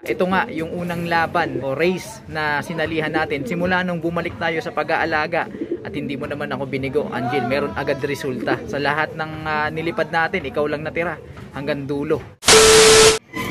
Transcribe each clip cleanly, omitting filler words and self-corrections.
ito nga yung unang laban o race na sinalihan natin simula nung bumalik tayo sa pag-aalaga. At hindi mo naman ako binigo, Angel. Meron agad resulta. Sa lahat ng nilipad natin, ikaw lang natira hanggang dulo.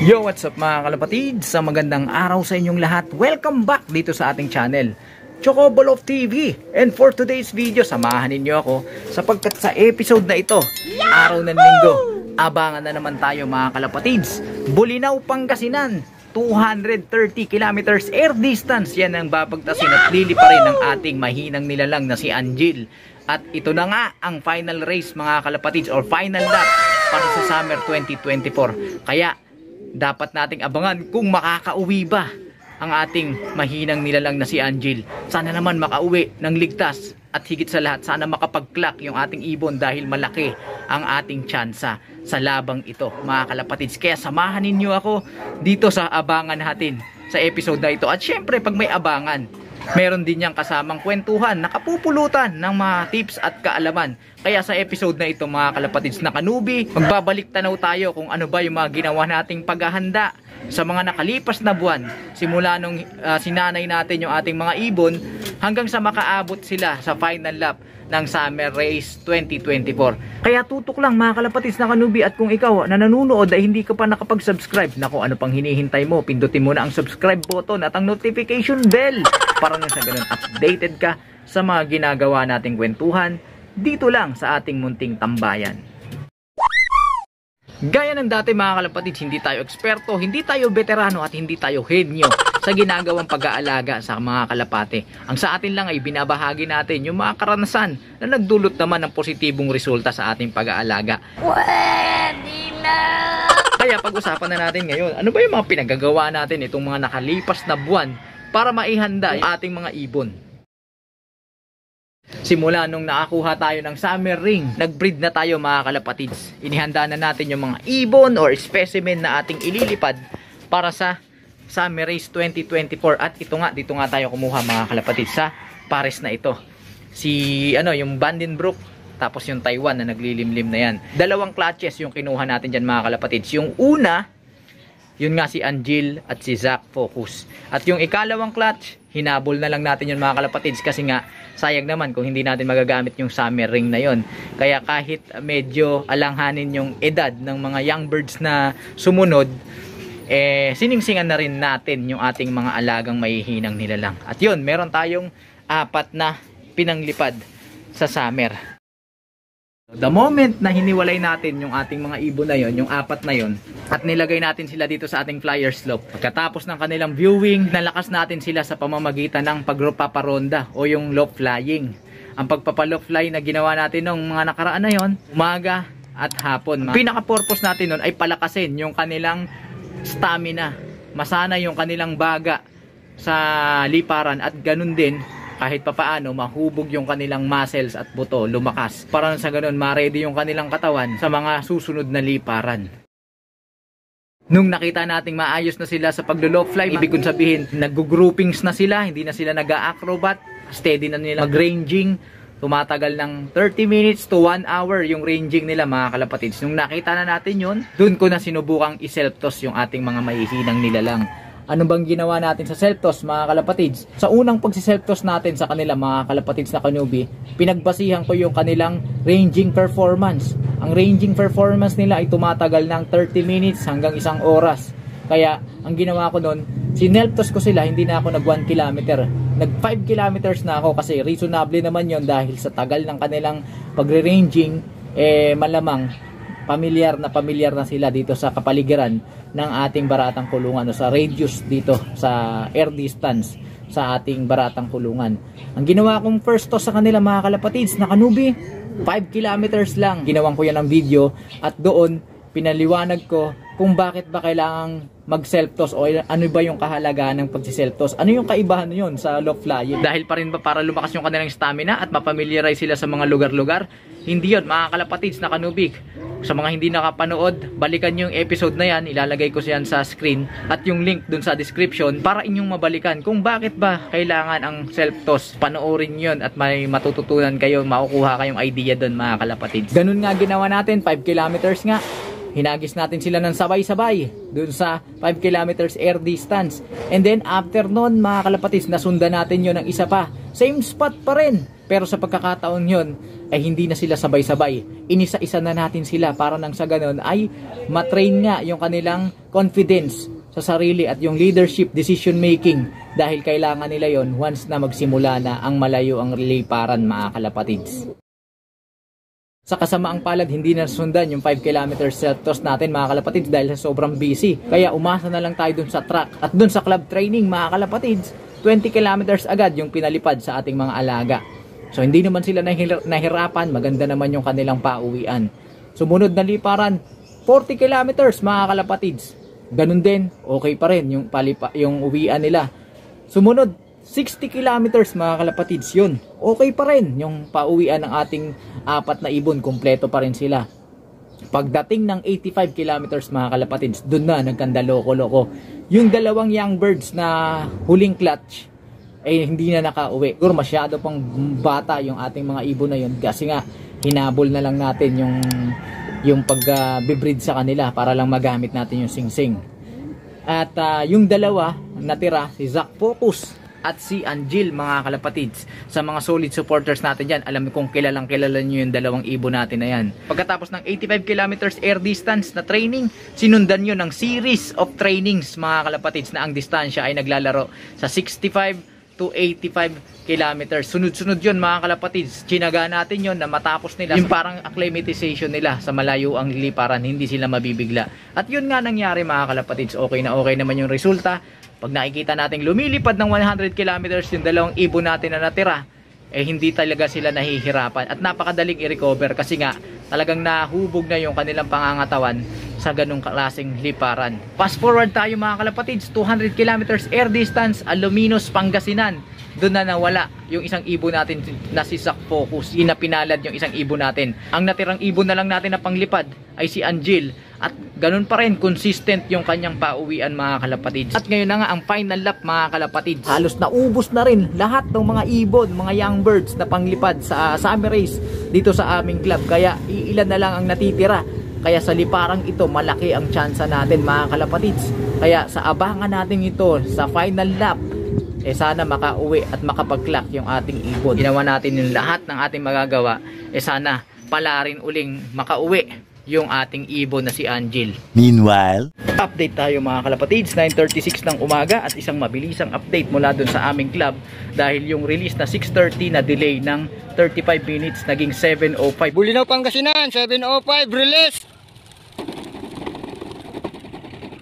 Yo, what's up mga kalapatid? Sa magandang araw sa inyong lahat. Welcome back dito sa ating channel, Chocoball of TV. And for today's video, samahan ninyo ako sapagkat sa episode na ito, araw ng linggo, abangan na naman tayo mga kalapatids. Bulinaw, Pangasinan, 230 kilometers air distance. Yan ang babagtasin at liliparin ng ating mahinang nilalang na si Angel. At ito na nga ang final race mga kalapatids, or final lap para sa Summer 2024. Kaya dapat nating abangan kung makakauwi ba ang ating mahinang nilalang na si Angel. Sana naman makauwi ng ligtas, at higit sa lahat sana makapag-clock yung ating ibon dahil malaki ang ating tsansa sa labang ito mga kalapatids. Kaya samahan ninyo ako dito sa abangan natin sa episode na ito. At syempre pag may abangan, meron din niyang kasamang kwentuhan, nakapupulutan ng mga tips at kaalaman. Kaya sa episode na ito mga kalapatids na kanubi, magbabalik tanaw tayo kung ano ba yung mga ginawa nating paghahanda sa mga nakalipas na buwan, simula nung sinanay natin yung ating mga ibon hanggang sa makaabot sila sa final lap ng Summer Race 2024. Kaya tutok lang mga kalapatids na kanubi, at kung ikaw na nanonood ay hindi ka pa nakapag-subscribe, naku, ano pang hinihintay mo? Pindutin mo na ang subscribe button at ang notification bell para nang sa ganun updated ka sa mga ginagawa nating kwentuhan dito lang sa ating munting tambayan. Gaya ng dati mga kalapatids, hindi tayo eksperto, hindi tayo veterano at hindi tayo henyo sa ginagawang pag-aalaga sa mga kalapate. Ang sa atin lang ay binabahagi natin yung mga karanasan na nagdulot naman ng positibong resulta sa ating pag-aalaga. Kaya pag-usapan na natin ngayon, ano ba yung mga pinagagawa natin itong mga nakalipas na buwan para maihanda yung ating mga ibon. Simula nung nakakuha tayo ng summer ring, nag-breed na tayo mga kalapatids. Inihanda na natin yung mga ibon or specimen na ating ililipad para sa Summer Race 2024. At ito nga, dito nga tayo kumuha mga kalapatids sa pares na ito. Yung Vandenbroek, tapos yung Taiwan na naglilimlim na yan. Dalawang clutches yung kinuha natin dyan mga kalapatids. Yung una, yun nga si Angel at si Zach Focus. At yung ikalawang clutch, hinabol na lang natin yun mga kalapatids kasi nga sayang naman kung hindi natin magagamit yung summer ring na yon. Kaya kahit medyo alanghanin yung edad ng mga young birds na sumunod, siningsingan na rin natin yung ating mga alagang mahihinang nilalang. At yun, meron tayong 4 na pinanglipad sa summer. The moment na hiniwalay natin yung ating mga ibon na yon, yung 4 na yon, at nilagay natin sila dito sa ating flyer slope, pagkatapos ng kanilang viewing, nalakas natin sila sa pamamagitan ng pagpaparonda o yung loft flying. Ang pagpapaloft fly na ginawa natin nung mga nakaraan na yon, umaga at hapon. Pinaka-purpose natin nun ay palakasin yung kanilang stamina, masana yung kanilang baga sa liparan, at ganun din kahit papaano mahubog yung kanilang muscles at buto, lumakas, para sa ganun ma-ready yung kanilang katawan sa mga susunod na liparan. Nung nakita nating maayos na sila sa paglo-loft fly, ibig kong sabihin nag-groupings na sila, hindi na sila nag-acrobat, steady na nila mag-ranging. Tumatagal ng 30 minutes to 1 hour yung ranging nila mga kalapatids. Nung nakita na natin yun, dun ko na sinubukang i-self-toss yung ating mga mahihinang nilalang. Ano bang ginawa natin sa self-toss mga kalapatids? Sa unang pagsi-self-toss natin sa kanila mga kalapatids na kanubi, pinagbasihan ko yung kanilang ranging performance. Ang ranging performance nila ay tumatagal ng 30 minutes hanggang 1 oras. Kaya ang ginawa ko nun, sinelf-toss ko sila, hindi na ako nag 1 kilometer. Nag 5 kilometers na ako kasi reasonable naman yon dahil sa tagal ng kanilang pagre-ranging, malamang pamilyar na sila dito sa kapaligiran ng ating baratang kulungan o sa radius dito sa air distance sa ating baratang kulungan. Ang ginawa kong first toss sa kanila mga kalapatids na kanubi, 5 kilometers lang. Ginawan ko yan ng video at doon pinaliwanag ko kung bakit ba kailangang mag-self-toss o ano ba yung kahalagaan ng pag-self-toss. Ano yung kaibahan yun sa loft flying? Dahil pa rin ba para lumakas yung kanilang stamina at mapamiliarize sila sa mga lugar-lugar? Hindi yun, mga kalapatids na kanubik. Sa mga hindi nakapanood, balikan yung episode na yan, ilalagay ko siyan sa screen at yung link dun sa description para inyong mabalikan kung bakit ba kailangan ang self-toss. Panoorin yun at may matututunan kayo, makukuha kayong idea dun mga kalapatids. Ganun nga ginawa natin, 5 kilometers nga. hinagis natin sila ng sabay-sabay dun sa 5 kilometers air distance. And then after nun mga kalapatids, nasundan natin yon ng isa pa. Same spot pa rin. Pero sa pagkakataon yon ay hindi na sila sabay-sabay. Inisa-isa na natin sila para nang sa ganun ay matrain nga yung kanilang confidence sa sarili at yung leadership decision making. Dahil kailangan nila yon once na magsimula na ang malayo ang liparan mga kalapatids. Sa kasamaang palad, hindi na sundan yung 5 kilometers self-toss natin mga kalapatids dahil sa sobrang busy. Kaya umasa na lang tayo dun sa track. At dun sa club training mga kalapatids, 20 kilometers agad yung pinalipad sa ating mga alaga. So hindi naman sila nahirapan, maganda naman yung kanilang pauwian. Sumunod na liparan, 40 kilometers mga kalapatids. Ganun din, okay pa rin yung uwian nila. Sumunod, 60 kilometers mga kalapatids, yun. Okay pa rin yung pauwian ng ating 4 na ibon, kumpleto pa rin sila. Pagdating ng 85 kilometers mga kalapatids, dun na nagkanda loko-loko. Yung dalawang young birds na huling clutch ay hindi na nakauwi. Siguro masyado pang bata yung ating mga ibon na yun kasi nga hinabol na lang natin yung pag-breed sa kanila para lang magamit natin yung singsing. At yung dalawa natira, si Zac Focus at si Angel mga kalapatids. Sa mga solid supporters natin dyan, alam kong kilalang kilala nyo yung dalawang ibon natin na yan. Pagkatapos ng 85 kilometers air distance na training, sinundan nyo ng series of trainings mga kalapatids na ang distansya ay naglalaro sa 65 to 85 kilometers. Sunod-sunod yun mga kalapatids. Chinaga natin yun na matapos nila yung parang acclimatization nila sa malayo ang liparan, hindi sila mabibigla. At yun nga nangyari mga kalapatids. Okay na okay naman yung resulta. Pag nakikita nating lumilipad ng 100 kilometers yung dalawang ibon natin na natira, eh hindi talaga sila nahihirapan at napakadaling i-recover kasi nga talagang nahubog na yung kanilang pangangatawan sa ganung klaseng liparan. Fast forward tayo mga kalapatids, 200 kilometers air distance, Alaminos, Pangasinan. Doon na nawala yung isang ibon natin na si Zac Focus. Inapinalad yung isang ibon natin. Ang natirang ibon na lang natin na panglipad ay si Angel. At ganun pa rin, consistent yung kanyang pauwian mga kalapatids. At ngayon na nga ang final lap mga kalapatids. Halos naubos na rin lahat ng mga ibon, mga young birds na panglipad sa summer race dito sa aming club. Kaya iilan na lang ang natitira. Kaya sa liparang ito, malaki ang tsansa natin mga kalapatids. Kaya sa abangan natin ito sa final lap, eh sana makauwi at makapag-clock yung ating ibon. Ginawa natin yung lahat ng ating magagawa. Eh sana pala rin uling makauwi yung ating ibon na si Angel. Meanwhile, update tayo mga kalapatids, 9:36 ng umaga at isang mabilisang update mula dun sa aming club dahil yung release na 6:30 na delay ng 35 minutes naging 7:05. Bulinaw, Pangasinan, 7:05 release.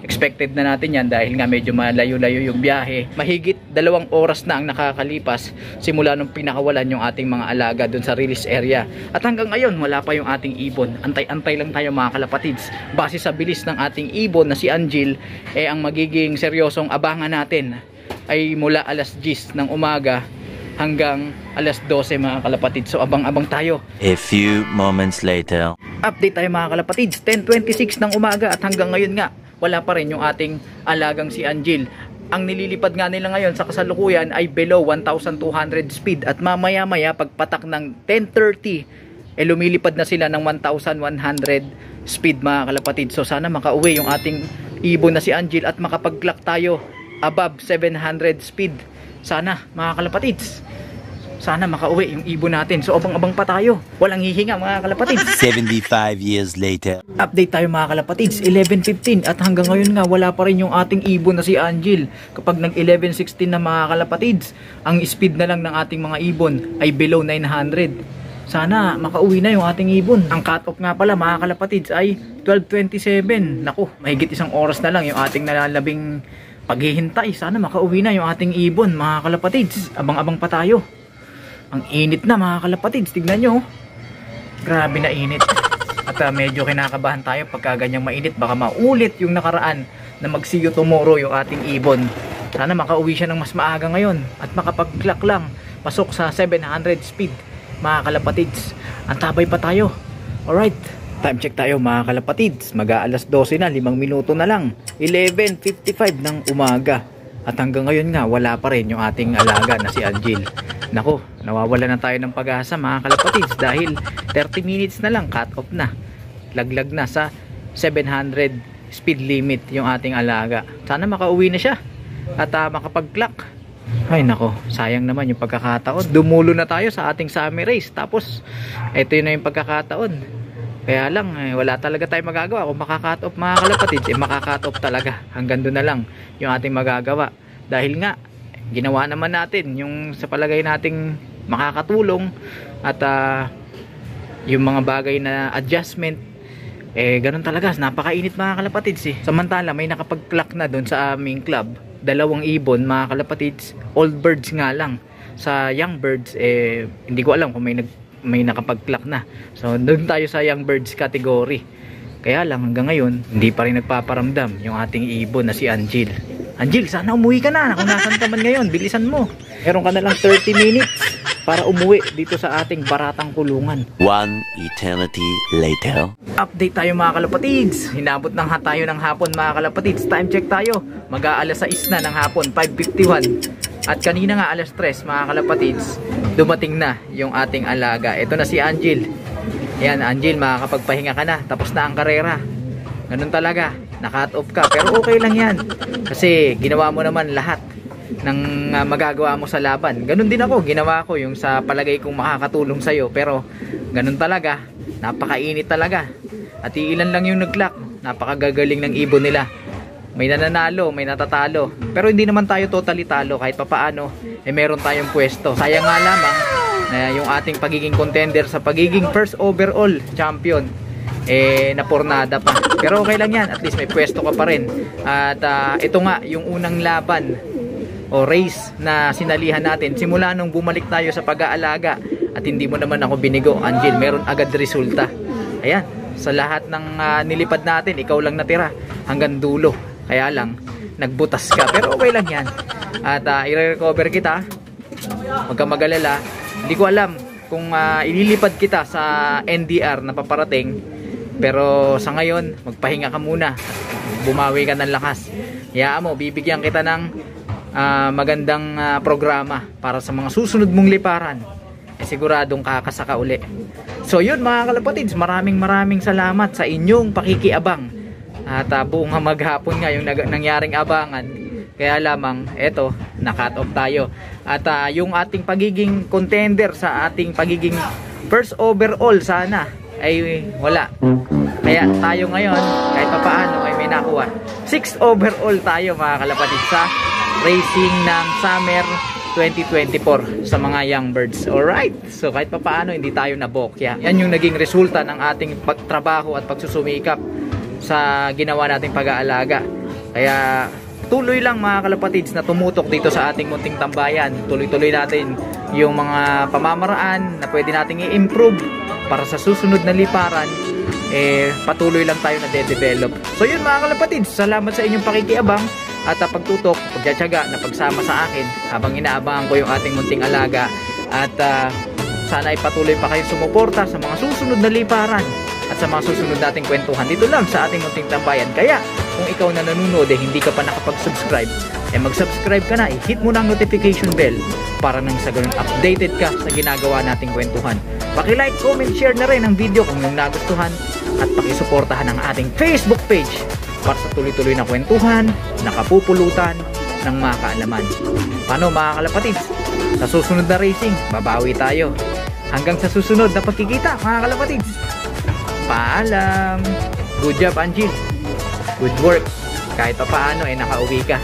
Expected na natin yan dahil nga medyo malayo-layo yung biyahe. Mahigit 2 oras na ang nakakalipas simula nung pinakawalan yung ating mga alaga dun sa release area. At hanggang ngayon wala pa yung ating ibon. Antay-antay lang tayo mga kalapatids. Base sa bilis ng ating ibon na si Angel, eh ang magiging seryosong abangan natin ay mula alas 10 ng umaga hanggang alas 12 mga kalapatids. So abang-abang tayo. a few moments later. Update tayo mga kalapatids, 10:26 ng umaga at hanggang ngayon nga wala pa rin yung ating alagang si Angel. Ang nililipad nga nila ngayon sa kasalukuyan ay below 1,200 speed at mamaya-maya pagpatak ng 10:30 eh lumilipad na sila ng 1,100 speed mga kalapatid. So sana makauwi yung ating ibon na si Angel at makapag-clock tayo above 700 speed. Sana mga kalapatids, sana makauwi yung ibon natin. So abang-abang pa tayo, walang hihinga mga kalapatids. 75 years later. Update tayo mga kalapatids, 11:15 at hanggang ngayon nga wala pa rin yung ating ibon na si Angel. Kapag nag 11:16 na mga kalapatids, ang speed na lang ng ating mga ibon ay below 900. Sana makauwi na yung ating ibon. Ang cut-off nga pala mga kalapatids ay 12:27. Naku, mahigit 1 oras na lang yung ating nalalabing paghihintay. Sana makauwi na yung ating ibon mga kalapatids. Abang-abang pa tayo. Ang init na mga kalapatids, tignan nyo. Grabe na init. At medyo kinakabahan tayo pagka ganyang mainit. Baka maulit yung nakaraan na mag-see you tomorrow yung ating ibon. Sana makauwi siya ng mas maaga ngayon at makapag-clock lang. Pasok sa 700 speed mga kalapatids. Antabay pa tayo. Alright, time check tayo mga kalapatids. Mag-aalas 12 na, 5 minuto na lang. 11:55 ng umaga. At hanggang ngayon nga wala pa rin yung ating alaga na si Angel. Nako, nawawala na tayo ng pag-asa mga kalapatids dahil 30 minutes na lang cut off na. Laglag na sa 700 speed limit yung ating alaga. Sana makauwi na siya at makapag-clock. Ay nako, sayang naman yung pagkakataon. Dumulo na tayo sa ating summer race. Tapos, ito yun na yung pagkakataon. Kaya lang, wala talaga tayong magagawa. Kung makakat off mga kalapatids, makakat off talaga. Hanggang doon na lang yung ating magagawa. Dahil nga, ginawa naman natin yung sa palagay nating makakatulong at yung mga bagay na adjustment, ganun talaga. Napakainit mga kalapatids Samantala, may nakapag-clock na doon sa aming club. 2 ibon mga kalapatids, old birds nga lang. Sa young birds hindi ko alam kung may nakapag-clock na. So doon tayo sa young birds category. Kaya lang hanggang ngayon hindi pa rin nagpaparamdam yung ating ibon na si Angel. Angel, sana umuwi ka na. Kung nasan ka man ngayon, bilisan mo. Meron ka na lang 30 minutes para umuwi dito sa ating baratang kulungan. 1 eternity later. Update tayo mga kalapatids. Hinabot ng tayo ng hapon mga kalapatids. Time check tayo. Mag-aalas 6 na ng hapon, 5:51. At kanina nga alas 3 mga kalapatids, dumating na yung ating alaga. Ito na si Angel. Yan, Angel, makakapagpahinga ka na. Tapos na ang karera. Ganun talaga. Naka-cut off ka. Pero okay lang yan. Kasi ginawa mo naman lahat ng magagawa mo sa laban. Ganun din ako. Ginawa ko yung sa palagay kong makakatulong sa'yo. Pero ganun talaga. Napakainit talaga. At ilan lang yung nag-clock. Napakagagaling ng ibon nila. May nananalo, may natatalo. Pero hindi naman tayo totally talo. Kahit papaano, meron tayong pwesto. Sayang nga lamang na yung ating pagiging contender sa pagiging first overall champion napurnada pa. Pero okay lang yan. At least may pwesto ka pa rin. At ito nga, yung unang laban o race na sinalihan natin. Simula nung bumalik tayo sa pag-aalaga at hindi mo naman ako binigo, Angel, meron agad resulta. Ayan, sa lahat ng nilipad natin, ikaw lang natira hanggang dulo. Kaya lang, nagbutas ka. Pero okay lang yan. At i-recover kita. Huwag kang mag-alala. Hindi ko alam kung ililipad kita sa NDR na paparating. Pero sa ngayon, magpahinga ka muna. Bumawi ka ng lakas. Hayaan mo, bibigyan kita ng magandang programa para sa mga susunod mong liparan. Siguradong kakasaka uli. So yun mga kalapatids, maraming salamat sa inyong pakikiabang. At buong maghapon nga yung nangyaring abangan. Kaya lamang, eto, na-cut off tayo. At yung ating pagiging contender sa ating pagiging first overall sana ay wala. Kaya tayo ngayon, kahit pa paano ay may nakuha. 6th overall tayo mga kalapatids sa racing ng Summer 2024 sa mga young birds. Alright, so kahit pa paano hindi tayo nabokya. Yan yung naging resulta ng ating pagtrabaho at pagsusumikap sa ginawa nating pag-aalaga. Kaya tuloy lang mga kalapatids na tumutok dito sa ating munting tambayan. Tuloy-tuloy natin yung mga pamamaraan na pwede nating i-improve para sa susunod na liparan. Patuloy lang tayo na de-develop. So yun mga kalapatids, salamat sa inyong pakikiabang at pagtutok, pagtsatsaga na pagsama sa akin habang inaabangan ko yung ating munting alaga. At sana ay patuloy pa kayong sumuporta sa mga susunod na liparan at sa mga susunod nating kwentuhan dito lang sa ating munting tambayan. Kaya kung ikaw na nanonood hindi ka pa nakapag-subscribe, mag-subscribe ka na, i-hit mo na ang notification bell para nang sa ganun updated ka sa ginagawa nating kwentuhan. Paki-like, comment, share na rin ang video kung yung nagustuhan at pakisuportahan ang ating Facebook page para sa tuloy-tuloy na kwentuhan, nakapupulutan ng mga kaalaman. Paano mga kalapatids? Sa susunod na racing, babawi tayo. Hanggang sa susunod na pagkikita mga kalapatids. Paalam! Good job Angel. Good work. Kahit pa paano nakauwi ka.